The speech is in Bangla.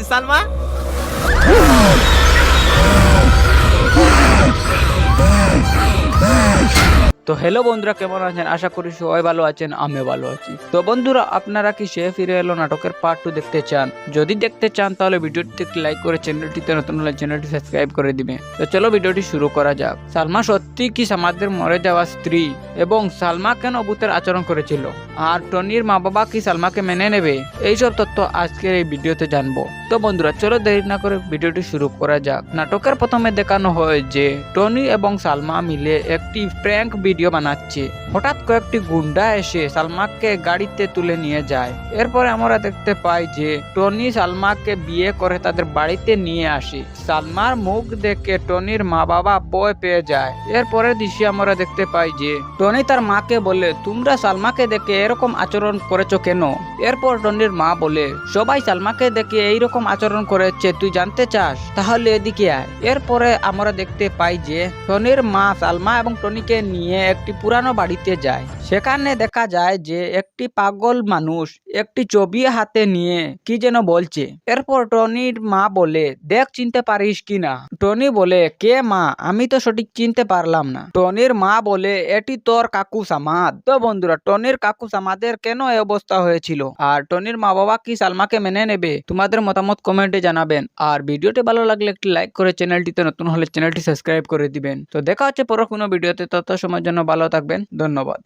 সালমা। তো হ্যালো বন্ধুরা, কেমন আছেন? আশা করি সবাই ভালো আছেন, আমিও ভালো আছি। তো বন্ধুরা, আপনারা কি সে ফিরে এলো নাটকের পার্ট 2 দেখতে চান? যদি দেখতে চান তাহলে ভিডিওটিতে একটি লাইক করে চ্যানেলটিতে নতুন হলে চ্যানেলটি সাবস্ক্রাইব করে দিবেন। তো চলো ভিডিওটি শুরু করা যাক। সালমা সত্যি কি সামাদের মরে যাওয়া স্ত্রী? এবং সালমা কেন ভূতের আচরণ করেছিল? আর টনির মা বাবা কি সালমাকে মেনে নেবে? এইসব তথ্য আজকের এই ভিডিওতে জানবো। তো বন্ধুরা, চলো দেরি না করে ভিডিওটি শুরু করা যাক। নাটকের প্রথমে দেখানো হয় যে টনি এবং সালমা মিলে একটি প্র্যাঙ্ক ভিডিও বানাচ্ছে। হঠাৎ কয়েকটি গুন্ডা এসে সালমাকে গাড়িতে তুলে নিয়ে যায়। এরপরে আমরা দেখতে পাই যে টনি সালমাকে বিয়ে করে তাদের বাড়িতে নিয়ে আসে। সালমার মুখ দেখে টনির মা বাবা ভয় পেয়ে যায়। এরপরের দৃশ্যে আমরা দেখতে পাই যে টনি তার মাকে বলে, তোমরা সালমাকে দেখে এরকম আচরণ করেছো কেন? এরপর টনির মা বলে, সবাই সালমাকে দেখে এইরকম আচরণ করেছে, তুই জানতে চাস? তাহলে এদিকে আয়। এরপরে আমরা দেখতে পাই যে টনির মা সালমা এবং টনিকে নিয়ে একটি পুরানো বাড়িতে যায়। সেখানে দেখা যায় যে একটি পাগল মানুষ একটি ছবি হাতে নিয়ে কি যেন বলছে। এরপর টনির মা বলে, দেখ চিনতে পারিস কিনা? টনি বলে, কে মা? আমি তো সঠিক চিনতে পারলাম না। টনির মা বলে, এটি তোর কাকু সামাদ। তো বন্ধুরা, টনির কাকু সামাদের কেন এই অবস্থা হয়েছিল? আর টনির মা বাবা কি সালমাকে মেনে নেবে? তোমাদের মতামত কমেন্টে জানাবেন। আর ভিডিওটি ভালো লাগলে একটি লাইক করে চ্যানেলটিতে নতুন হলে চ্যানেলটি সাবস্ক্রাইব করে দিবেন। তো দেখা হচ্ছে পরে কোনো ভিডিওতে, তত সময়ের জন্য ভালো থাকবেন। ধন্যবাদ।